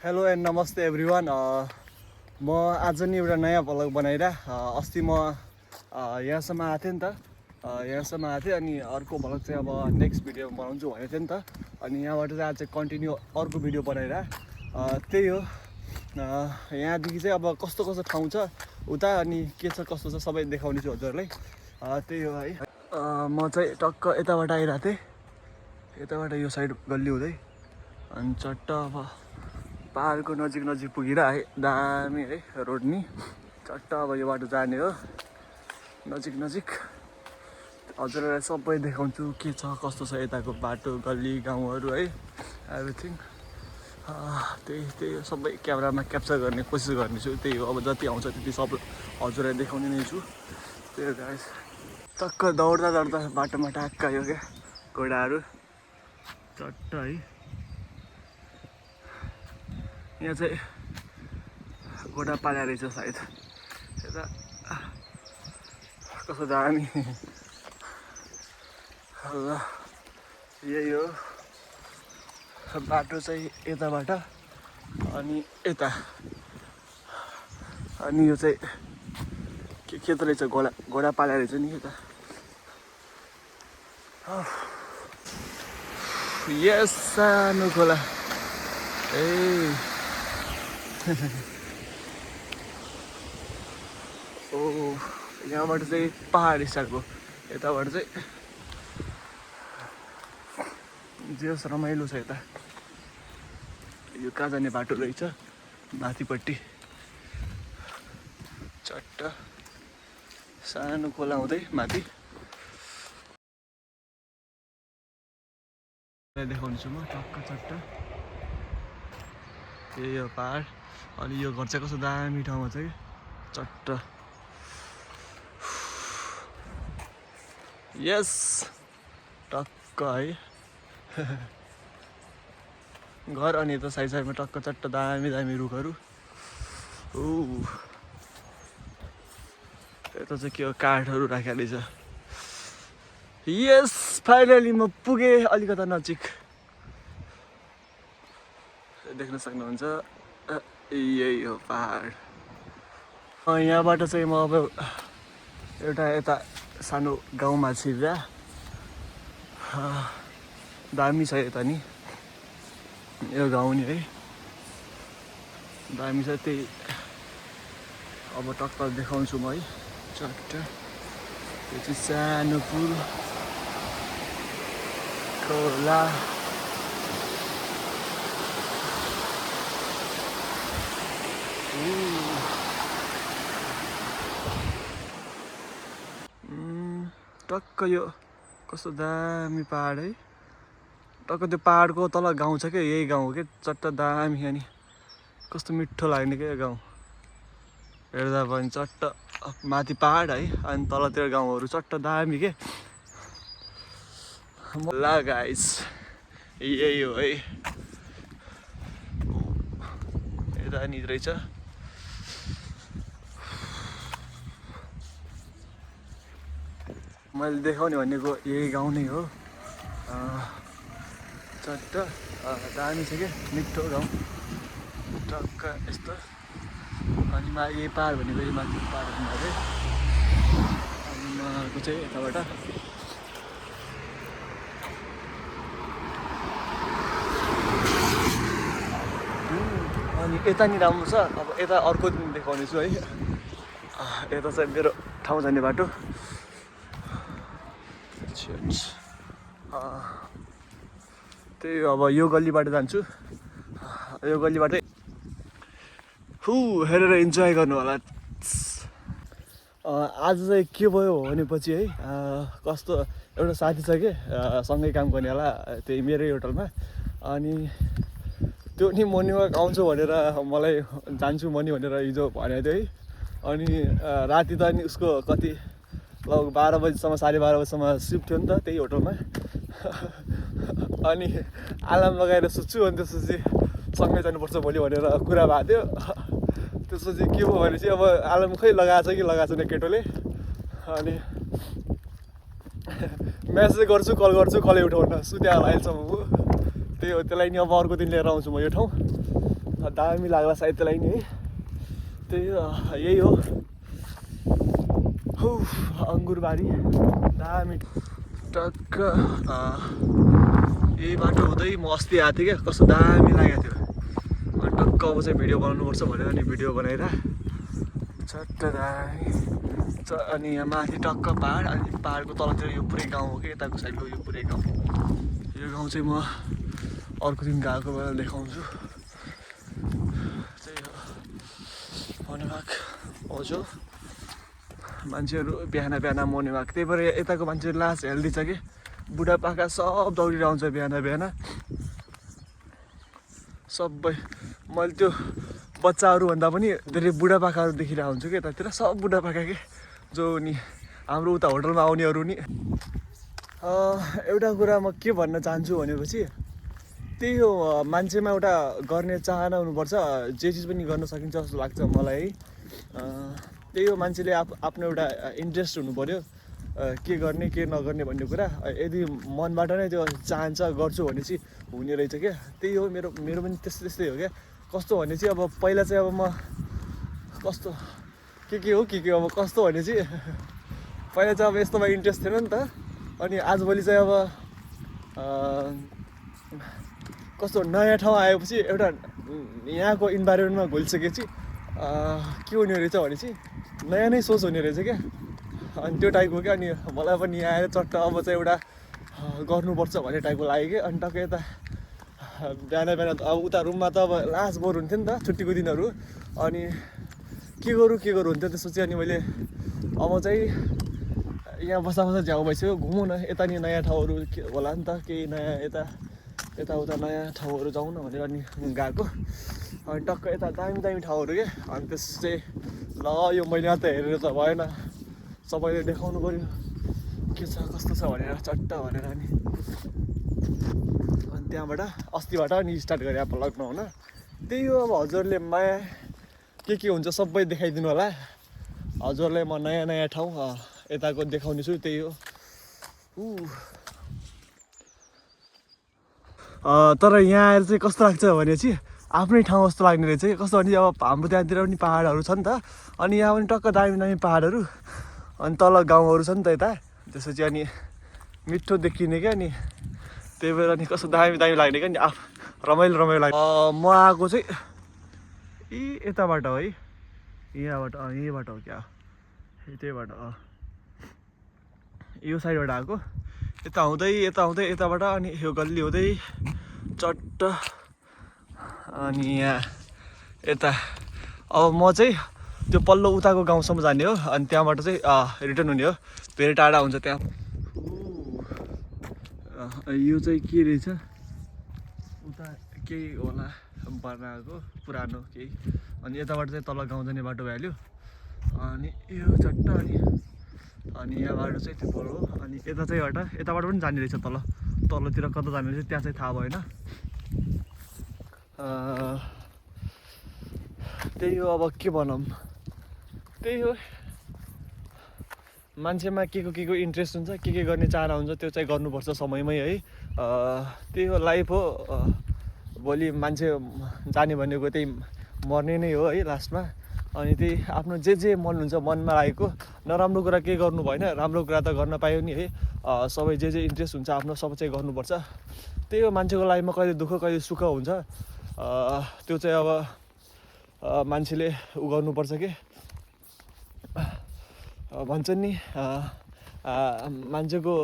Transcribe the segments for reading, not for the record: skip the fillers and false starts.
Hello and नमस्ते everyone. म आज नि एउटा नयाँ भ्लग बनाएर अस्ति म यहाँसम्म आएको थिएँ नि त। यहाँसम्म आएको थिएँ अनि अर्को भ्लग चाहिँ अब नेक्स्ट भिडियो बनाउँछु भनेको थिएँ नि त। अनि यहाँबाट चाहिँ आज चाहिँ कन्टिन्यू अर्को भिडियो बनाएर त्यही हो। यहाँदेखि चाहिँ अब कस्तो कस्तो ठाउँ छ उता अनि के छ कस्तो छ सबै देखाउने छु हजुरहरूलाई। त्यही हो है। म चाहिँ टक्क यताबाट आइरहेको थिएँ, यताबाट यो साइड गल्ली हुँदै अनि चट्ट अब पहाडको नजिक पुगेर है। दामी है रोड नि, चट्ट अब यो बाटो जाने हो नजिक। हजुरहरूलाई सबै देखाउँछु के छ कस्तो छ यताको बाटो गल्ली गाउँहरू है, एभ्रिथिङ। त्यही सबै क्यामेरामा क्याप्चर गर्ने कोसिस गर्नेछु। त्यही हो, अब जति आउँछ त्यति सबै हजुरलाई देखाउने नै छु। त्यही हो गाइस। टक्क दौड्दा बाटोमा ट्याक्क आयो क्या घोडाहरू चट्ट है। यहाँ चाहिँ घोडा पाल्या रहेछ सायद, यता कस्तो दामी। ल यही हो बाटो चाहिँ यताबाट अनि यता, अनि यो चाहिँ के त रहेछ घोडा पाल्या रहेछ नि यता। यस सानो खोला ए ओ यहाँबाट चाहिँ पहाड स्टाइलको, यताबाट चाहिँ जे होस् रमाइलो छ यता। यो कहाँ जाने बाटो रहेछ माथिपट्टि चट्ट सानो खोला हुँदै माथि देखाउँछु म टक्क चट्ट। यही हो पहाड अनि यो घर चाहिँ कस्तो दामी ठाउँमा छ कि चट्ट। यस टक्क है घर अनि यता साइडमा टक्क चट्ट दामी रुखहरू। यता चाहिँ के हो काठहरू राखेको रहेछ। यस फाइनली म पुगेँ अलिकता नजिक, देख्न सक्नुहुन्छ यही हो पहाड। यहाँबाट चाहिँ म अब एउटा यता सानो गाउँमा छिर्दा दामी छ यता नि, यो गाउँ नि है दामी छ। त्यही अब टक्क देखाउँछु म है चट्ट। त्यो चाहिँ सानो पुल खोला टक्क यो कस्तो दामी पहाड है। टक्क त्यो पहाडको तल गाउँ छ क्या, यही गाउँ हो क्या चट्ट दामी। अनि कस्तो मिठो लाग्ने क्या यो गाउँ हेर्दा पनि चट्ट। माथि पहाड है अनि तलतिर गाउँहरू चट्ट दामी के। ल गाइस यही हो है, यता नि रहेछ। मैले देखाउने भनेको यही गाउँ नै हो चट्ट। दामी छ क्या मिठो गाउँ टक्क यस्तो। अनि यही पहाड भनेको यही माथि पहाड भन्दा अनि उहाँको चाहिँ यताबाट अनि यता नि राम्रो छ। अब यता अर्को दिन देखाउने छु है। यता चाहिँ मेरो ठाउँ जाने बाटो। त्यही अब यो गल्लीबाट जान्छु, यो गल्लीबाटै हेरेर इन्जोय गर्नु होला। आज चाहिँ के भयो भनेपछि है कस्तो एउटा साथी छ कि सँगै काम गर्नेवाला त्यही मेरै होटलमा। अनि त्यो नि मर्निङ वाक आउँछु भनेर मलाई जान्छु म नि भनेर हिजो भनेको थियो है। अनि राति त अनि उसको कति लगभग 12 बजीसम्म 12:30 बजीसम्म सिफ्ट थियो नि त त्यही होटलमा। अनि अलार्म लगाएर सुत्छु अनि त्यसपछि सँगै जानुपर्छ भोलि भनेर कुरा भएको थियो। त्यसपछि के भयो भने चाहिँ अब अलार्म खै लगाएको छ कि लगाएको छैन केटोले। अनि म्यासेज गर्छु कल गर्छु कलै उठाउन सुत्या अहिलेसम्म। त्यही हो, त्यसलाई नि अब अर्को दिन लिएर आउँछु म यो ठाउँ। दामी लाग्ला सायद त्यसलाई नि है त्यही यही हो हौ अङ्गुरबारी दामी टक्क यही बाटो हुँदै म अस्ति आएको थिएँ क्या कस्तो दामी लागेको थियो अनि टक्क अब चाहिँ भिडियो बनाउनुपर्छ भनेर अनि भिडियो बनाएर चट्ट दामी अनि यहाँ माथि टक्क पहाड अनि पहाडको तलतिर यो पुरै गाउँ हो कि यताको साइडको यो पुरै गाउँ यो गाउँ चाहिँ म अर्को दिन गएको बेला देखाउँछु त्यही हो मर्निङ आउँछु मान्छेहरू बिहान बिहान मर्निङ वाक त्यही भएर यताको मान्छेहरू लास्ट हेल्दी छ कि बुढापाका सब दौडिएर आउँछ बिहान बिहान सबै मैले त्यो बच्चाहरूभन्दा पनि धेरै बुढापाकाहरू देखिरहेको हुन्छु कि यतातिर सब बुढापाका के जो नि हाम्रो उता होटलमा आउनेहरू नि एउटा कुरा म के भन्न चाहन्छु भनेपछि त्यही हो मान्छेमा एउटा गर्ने चाहना हुनुपर्छ जे चिज पनि गर्न सकिन्छ जस्तो लाग्छ मलाई है त्यही हो मान्छेले आफ्नो एउटा इन्ट्रेस्ट हुनु पऱ्यो के गर्ने के नगर्ने भन्ने कुरा यदि मनबाट नै त्यो चाहन्छ गर्छु भने चाहिँ हुने रहेछ क्या त्यही हो मेरो पनि त्यस्तै हो क्या कस्तो भने चाहिँ अब पहिला चाहिँ अब म कस्तो के हो अब कस्तो भने चाहिँ पहिला चाहिँ अब यस्तोमा इन्ट्रेस्ट थिएन नि त अनि आजभोलि चाहिँ अब कस्तो नयाँ ठाउँ आएपछि एउटा यहाँको इन्भाइरोमेन्टमा घुलिसकेपछि के हुने रहेछ भने चाहिँ नयाँ नै सोच हुने रहेछ क्या अनि त्यो टाइपको क्या अनि मलाई पनि यहाँ आएर चट्ट अब चाहिँ एउटा गर्नुपर्छ भन्ने टाइपको लाग्यो कि अनि टक्कै यता बिहान अब उता रुममा त अब लास्ट बोर हुन्थ्यो नि त छुट्टीको दिनहरू अनि के गरौँ हुन्थ्यो त्यसपछि अनि मैले अब चाहिँ यहाँ बस्दा झ्याउ भइसक्यो घुमौँ न यता नि नयाँ ठाउँहरू के होला नि त केही नयाँ यताउता नयाँ ठाउँहरू जाउँ न भनेर अनि गएको अनि टक्क यता दामी ठाउँहरू के अनि त्यसपछि चाहिँ ल यो मैले यहाँ त हेरेर त भएन सबैले देखाउनु पऱ्यो के छ कस्तो छ भनेर चट्ट भनेर अनि त्यहाँबाट अस्तिबाट अनि स्टार्ट गरेँ भ्लग बनाउन त्यही हो अब हजुरले माया के हुन्छ सबै देखाइदिनु होला हजुरलाई म नयाँ ठाउँ यताको देखाउने छु त्यही हो तर यहाँ आएर चाहिँ कस्तो लाग्छ भने चाहिँ आफ्नै ठाउँ जस्तो लाग्ने रहेछ कि कस्तो भने चाहिँ अब हाम्रो त्यहाँतिर पनि पाहाडहरू छ नि त अनि यहाँ पनि टक्क दामी पाहाडहरू अनि तल गाउँहरू छ नि त यता त्यसपछि अनि मिठो देखिने क्या अनि त्यही भएर अनि कस्तो दामी लाग्ने क्या नि रमाइलो लाग्ने म आएको चाहिँ यताबाट हो है यहीँबाट हो क्या त्यहीबाट यो साइडबाट आएको यता आउँदै यताबाट अनि यो गल्ली हुँदै चट्ट अनि यहाँ यता अब म चाहिँ त्यो पल्लो उताको गाउँसम्म जाने हो अनि त्यहाँबाट चाहिँ रिटर्न हुने हो धेरै टाढा हुन्छ त्यहाँ यो चाहिँ के रहेछ उता केही होला बनाएको पुरानो केही अनि यताबाट चाहिँ तल गाउँ जाने बाटो भइहाल्यो अनि यो चट्ट अनि यहाँबाट चाहिँ त्यो पल्लो अनि यता चाहिँ यताबाट पनि जाने रहेछ तलतिर कता जाने रहेछ त्यहाँ चाहिँ थाहा भएन त्यही हो अब के भनौँ त्यही हो मान्छेमा के को इन्ट्रेस्ट हुन्छ के गर्ने चाहना हुन्छ त्यो चाहिँ गर्नुपर्छ समयमै है त्यही हो लाइफ हो भोलि मान्छे जाने भनेको त्यही मर्ने नै हो है लास्टमा अनि त्यही आफ्नो जे मन हुन्छ मनमा लागेको नराम्रो कुरा केही गर्नु भएन राम्रो कुरा त गर्न पायो नि है सबै जे इन्ट्रेस्ट हुन्छ आफ्नो सब चाहिँ गर्नुपर्छ त्यही हो मान्छेको लाइफमा कहिले दुःख कहिले सुख हुन्छ त्यो चाहिँ अब मान्छेले उ गर्नुपर्छ कि भन्छन् नि मान्छेको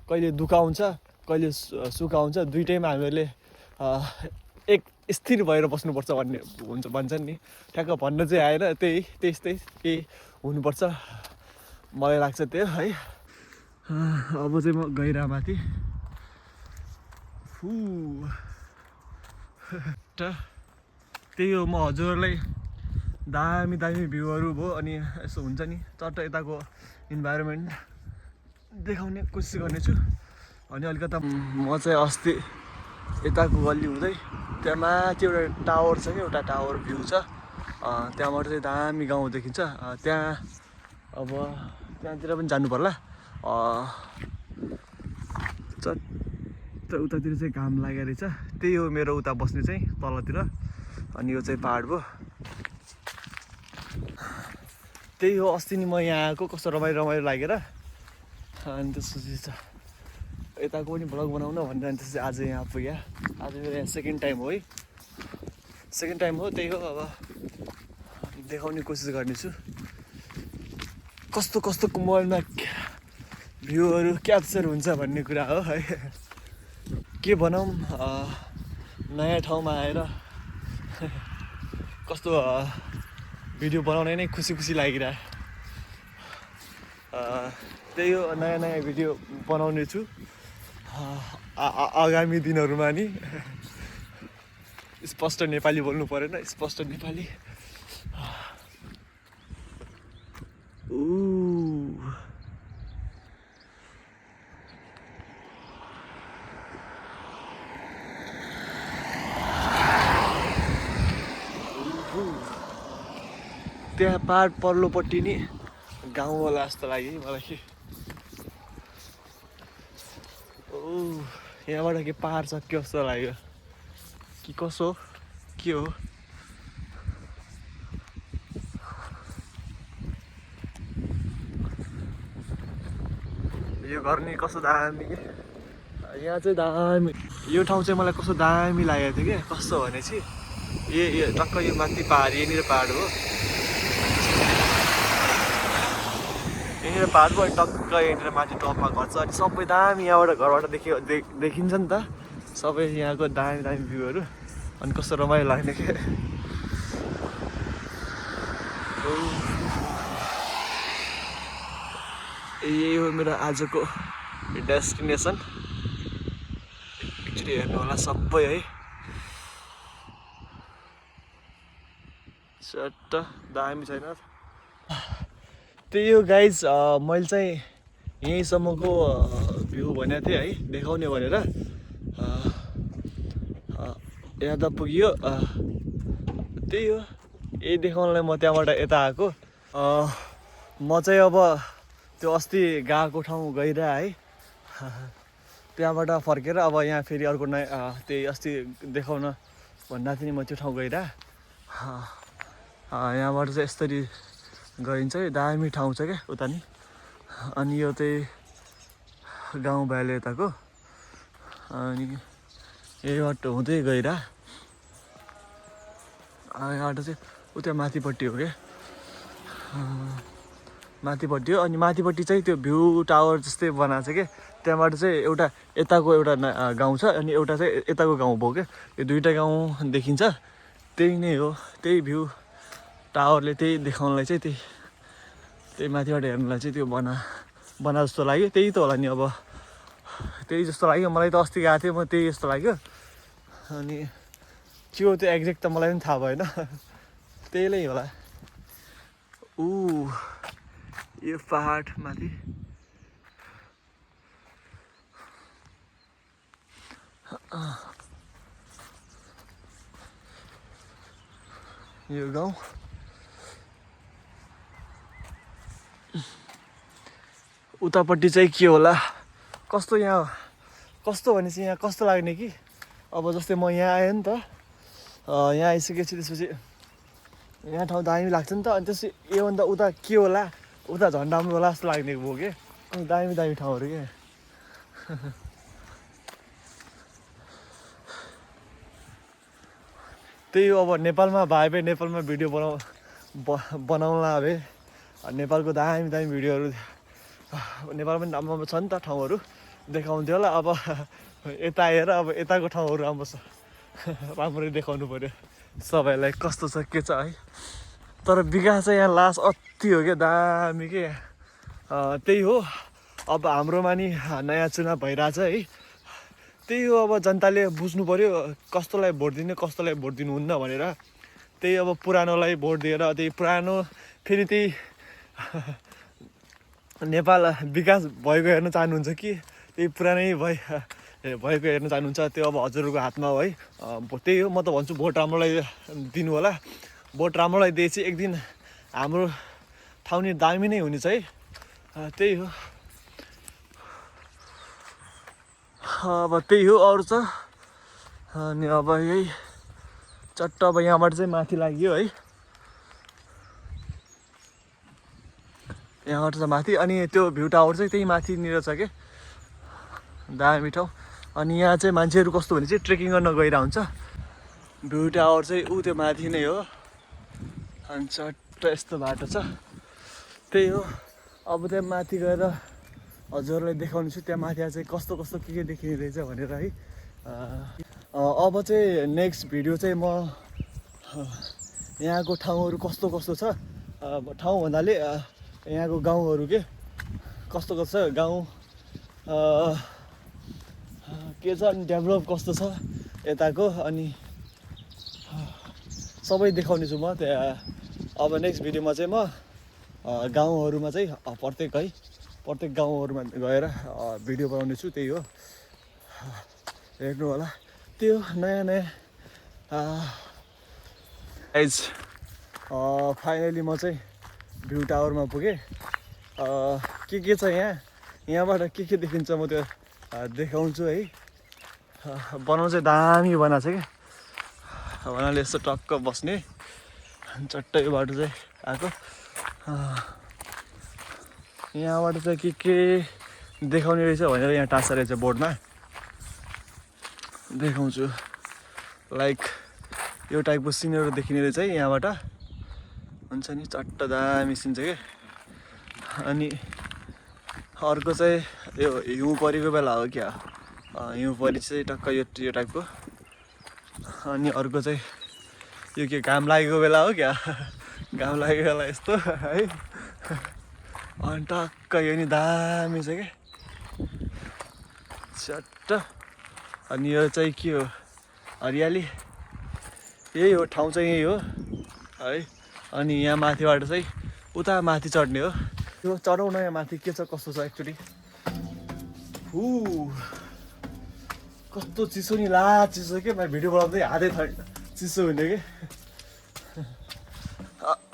कहिले दुःख आउँछ कहिले सुख आउँछ दुइटैमा हामीहरूले एक स्थिर भएर बस्नुपर्छ भन्ने भन्छन् नि ठ्याक्क भन्न चाहिँ आएन त्यस्तै केही हुनुपर्छ मलाई लाग्छ त्यो है अब चाहिँ म गइरहेँ माथि त्यही हो म हजुरहरूलाई दामी भ्यूहरू भयो अनि यसो हुन्छ नि चट्ट यताको इन्भाइरोमेन्ट देखाउने कोसिस गर्नेछु अनि अलिकता म चाहिँ अस्ति यताको गल्ली हुँदै त्यहाँ माथि एउटा टावर छ कि एउटा टावर भ्यू छ त्यहाँबाट चाहिँ दामी गाउँ देखिन्छ त्यहाँ अब त्यहाँतिर पनि जानु पर्ला चट्ट उतातिर चाहिँ घाम लागेको रहेछ त्यही हो मेरो उता बस्ने चाहिँ तलतिर अनि यो चाहिँ पहाड भयो। त्यही हो, अस्ति नि म यहाँ आएको कस्तो रमाइलो लागेर, अनि त्यसपछि त यताको पनि भ्लग बनाउन भनेर अनि त्यसपछि आज यहाँ पुग्यो। आज मेरो यहाँ सेकेन्ड टाइम हो है, सेकेन्ड टाइम हो। त्यही हो, अब देखाउने कोसिस गर्नेछु कस्तो कस्तो मोबाइलमा भ्यूहरू क्याप्चर हुन्छ भन्ने कुरा हो है। के भनौँ, नयाँ ठाउँमा आएर कस्तो भिडियो बनाउने नै खुसी लागिरह्यो। त्यही हो, नयाँ भिडियो बनाउने छु आगामी दिनहरूमा नि। स्पष्ट नेपाली बोल्नु परेन, स्पष्ट नेपाली। त्यहाँ पहाड पल्लोपट्टि नि गाउँ होला जस्तो लाग्यो मलाई। यहाँबाट के पहाड छ के जस्तो लाग्यो कि कसो के हो। यो घर नि कस्तो दामी के, यहाँ चाहिँ दामी। यो ठाउँ चाहिँ मलाई कस्तो दामी लागेको थियो क्या। कस्तो भनेपछि यो टक्क यो माथि पहाड, यहाँनिर पहाड हो, यहाँनिर पहाड भयो। टक्क यहाँनिर माथि टपमा घर छ। अनि सबै दामी यहाँबाट घरबाट देखिन्छ नि त सबै यहाँको दामी भ्यूहरू। अनि कस्तो रमाइलो लाग्ने के। यही हो मेरो आजको डेस्टिनेसन। एकचोटि हेर्नु होला सबै है, सट्ट दामी छैन। त्यही हो गाइज, मैले चाहिँ यहीँसम्मको भ्यू भनेको थिएँ है देखाउने भनेर। यहाँ त पुग्यो। त्यही हो, यही देखाउनलाई म त्यहाँबाट यता आएको। म चाहिँ अब त्यो अस्ति गएको ठाउँ गइरह है, त्यहाँबाट फर्केर अब यहाँ फेरि अर्को नयाँ त्यही अस्ति देखाउन भन्दा थिएँ नि म त्यो ठाउँ गइरह। यहाँबाट चाहिँ यसरी गइन्छ है, दामी ठाउँ छ क्या उता नि। अनि यो चाहिँ गाउँ भ्याले यताको। अनि यही बाटो हुँदै गइरह। यहाँबाट चाहिँ उता माथिपट्टि हो क्या, माथिपट्टि हो। अनि माथिपट्टि चाहिँ त्यो भ्यू टावर जस्तै बनाएको छ क्या। त्यहाँबाट चाहिँ एउटा यताको एउटा गाउँ छ, अनि एउटा चाहिँ यताको गाउँ भयो क्या। यो दुइटा गाउँ देखिन्छ। त्यही नै हो, त्यही भ्यू टावरले त्यही देखाउनलाई चाहिँ त्यही माथिबाट हेर्नुलाई चाहिँ त्यो बना जस्तो लाग्यो। त्यही त होला नि, अब त्यही जस्तो लाग्यो मलाई त। अस्ति गएको थिएँ म, त्यही जस्तो लाग्यो। अनि के हो त्यो एक्ज्याक्ट त मलाई पनि थाहा भएन, त्यही नै होला। यो पहाड माथि यो गाउँ। उतापट्टि चाहिँ के होला कस्तो, यहाँ कस्तो भनेपछि यहाँ कस्तो लाग्ने कि अब जस्तै म यहाँ आएँ नि त, यहाँ आइसकेपछि त्यसपछि यहाँ ठाउँ दामी लाग्छ नि त। अनि त्यसपछि योभन्दा उता के होला, उता झन् राम्रो होला जस्तो लाग्ने भयो क्या। अनि दामी ठाउँहरू क्या। त्यही हो, अब नेपालमा भए नेपालमा भिडियो बनाउला भए नेपालको दामी भिडियोहरू नेपालमा पनि राम्रो छ नि त ठाउँहरू देखाउँथ्यो होला। अब यता आएर अब यताको ठाउँहरू राम्ररी देखाउनु पऱ्यो सबैलाई कस्तो छ के छ है। तर विकास चाहिँ यहाँ लास अति हो क्या, दामी के। त्यही हो, अब हाम्रोमा नि नयाँ चुनाव भइरहेछ है। त्यही हो, अब जनताले बुझ्नु पऱ्यो कस्तोलाई भोट दिने कस्तोलाई भोट दिनुहुन्न भनेर। त्यही अब पुरानोलाई भोट दिएर त्यही पुरानो फेरि त्यही नेपाल विकास भएको हेर्न चाहनुहुन्छ कि त्यही पुरानै भएको हेर्न चाहनुहुन्छ, त्यो अब हजुरहरूको हातमा हो है। त्यही हो, म त भन्छु भोट राम्रोलाई दिनु होला। भोट राम्रोलाई दिएपछि एक दिन हाम्रो ठाउँ नि दामी नै हुनेछ है। त्यही हो, अब त्यही हो, अरू छ। अनि अब यही चट्ट अब यहाँबाट चाहिँ माथि लाग्यो है, यहाँबाट चाहिँ माथि। अनि त्यो भ्यू टावर चाहिँ त्यही माथिनिर छ के, दामी ठाउँ। अनि यहाँ चाहिँ मान्छेहरू कस्तो भने चाहिँ ट्रेकिङ गर्न गइरहेको हुन्छ। भ्यू टावर चाहिँ ऊ त्यो माथि नै हो, अनि चट्ट यस्तो बाटो छ, त्यही हो। अब त्यहाँ माथि गएर हजुरहरूलाई देखाउनु छु त्यहाँ माथि चाहिँ कस्तो कस्तो के देखिने रहेछ भनेर है। अब चाहिँ नेक्स्ट भिडियो चाहिँ म यहाँको ठाउँहरू कस्तो कस्तो छ, ठाउँ भन्नाले यहाँको गाउँहरू के कस्तो कस्तो छ, गाउँ के छ, अनि डेभलप कस्तो छ यताको, अनि सबै देखाउने छु म त्यहाँ। अब नेक्स्ट भिडियोमा चाहिँ म गाउँहरूमा चाहिँ प्रत्येक गाउँहरूमा गएर भिडियो बनाउने छु, त्यही हो, हेर्नु होला। त्यो नयाँ गाइज फाइनली म चाहिँ भ्यू टावरमा पुगेँ। के छ यहाँबाट के देखिन्छ म त्यो देखाउँछु है। बनाउनु चाहिँ दामी बनाएको छ क्या, भन्नाले यस्तो टक्क बस्ने, चट्टै बाटो चाहिँ आएको। यहाँबाट चाहिँ के देखाउने रहेछ भनेर यहाँ टाँसा रहेछ बोर्डमा, देखाउँछु। लाइक यो टाइपको सिनहरू देखिने रहेछ है यहाँबाट, हुन्छ नि, चट्ट दामी सिन छ क्या। अनि अर्को चाहिँ यो हिउँ परेको बेला हो क्या, हिउँ परे चाहिँ टक्क यो टाइपको। अनि अर्को चाहिँ यो के घाम लागेको बेला हो क्या, घाम लागेको बेला यस्तो है। अनि टक्क यो नि दामी छ क्या, चट्ट। अनि यो चाहिँ के हो, हरियाली, यही हो ठाउँ चाहिँ, यही हो है। अनि यहाँ माथिबाट चाहिँ उता माथि चढ्ने हो, यो चढाउँ न यहाँ माथि के छ कस्तो छ एक्चुअली। कस्तो चिसो नि, चिसो के, म भिडियो बनाउँदै हातै चिसो हुने कि।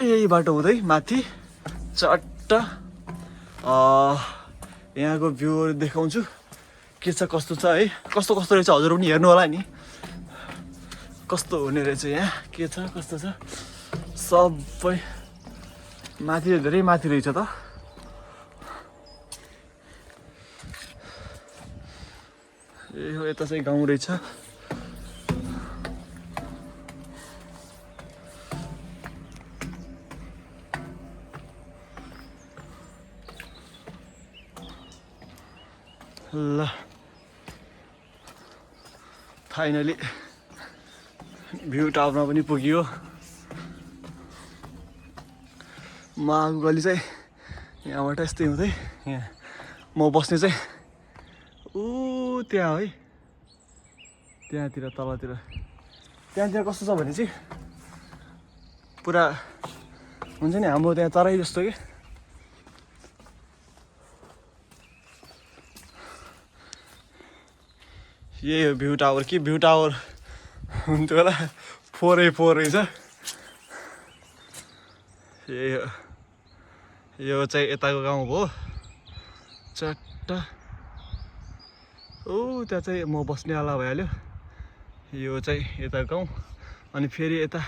यही बाटो हुँदै माथि चट्ट यहाँको भ्यूहरू देखाउँछु के छ कस्तो छ है, कस्तो रहेछ हजुर पनि हेर्नु होला नि, कस्तो हुने रहेछ यहाँ, के छ कस्तो छ सबै। माथि धेरै माथि रहेछ त, ए हो यता चाहिँ गाउँ रहेछ। ल फाइनली भ्यू टावरमा पनि पुग्यो। मागु गली चाहिँ यहाँबाट यस्तै हुँदै यहाँ म बस्ने चाहिँ त्यहाँ है, त्यहाँतिर तलतिर, त्यहाँतिर कस्तो छ भने चाहिँ पुरा हुन्छ नि हाम्रो त्यहाँ तराई जस्तो कि। यही हो भ्यू टावर, कि भ्यू टावर हुन्थ्यो होला, 4x4 रहेछ। यही हो, यो चाहिँ यताको गाउँ हो चट्ट। त्यहाँ चाहिँ म बस्नेवाला भइहाल्यो, यो चाहिँ यता गाउँ, अनि फेरि यता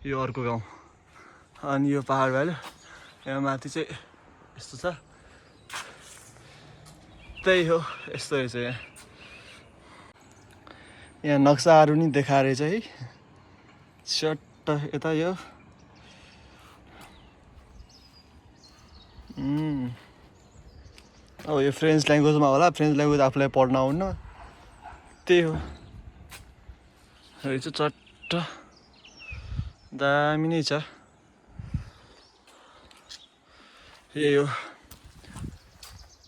यो अर्को गाउँ, अनि यो पहाड भइहाल्यो। यहाँ माथि चाहिँ यस्तो छ, त्यही हो यस्तो रहेछ यहाँ। यहाँ नक्साहरू नि देखाएर रहेछ है, चट्ट यता यो अब यो फ्रेन्च ल्याङ्ग्वेजमा होला, फ्रेन्च ल्याङ्ग्वेज आफूलाई पढ्न आउन्न, त्यही हो रहेछ। चट्ट दामी नै छ, यही हो।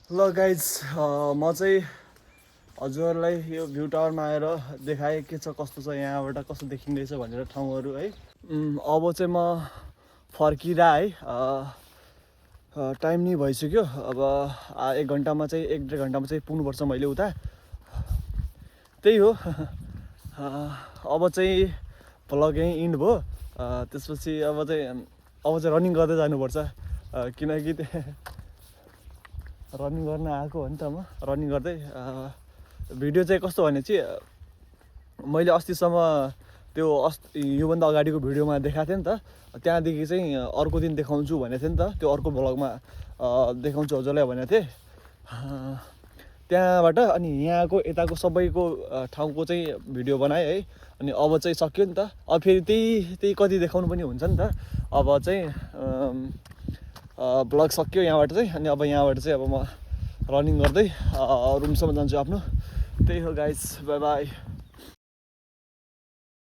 ल गाइज म चाहिँ हजुरहरूलाई यो भ्यू टावरमा आएर देखाएँ के छ कस्तो छ, यहाँबाट कस्तो देखिँदैछ भनेर ठाउँहरू है। अब चाहिँ म फर्किँदा है, टाइम नि भइसक्यो, अब 1 घन्टामा चाहिँ 1-1.5 घन्टामा चाहिँ पुग्नुपर्छ मैले उता, त्यही हो। अब चाहिँ भ्लग यहीँ इन्ड भयो। त्यसपछि अब चाहिँ रनिङ गर्दै जानुपर्छ, किनकि रनिङ गर्न आएको हो नि त म। रनिङ गर्दै भिडियो चाहिँ कस्तो भने चाहिँ मैले अस्तिसम्म त्यो योभन्दा अगाडिको भिडियोमा देखाएको थिएँ नि त, त्यहाँदेखि चाहिँ अर्को दिन देखाउँछु भनेको थिएँ नि त, त्यो अर्को भ्लगमा देखाउँछु हजुरलाई भनेको थिएँ। त्यहाँबाट अनि यहाँको यताको सबैको ठाउँको चाहिँ भिडियो बनाएँ है। अनि अब चाहिँ सक्यो नि त, अब फेरि त्यही कति देखाउनु पनि हुन्छ नि त। अब चाहिँ भ्लग सक्यो यहाँबाट चाहिँ, अनि अब यहाँबाट चाहिँ अब म रनिङ गर्दै रुमसम्म जान्छु आफ्नो। त्यही हो गाइस, बाई बाई।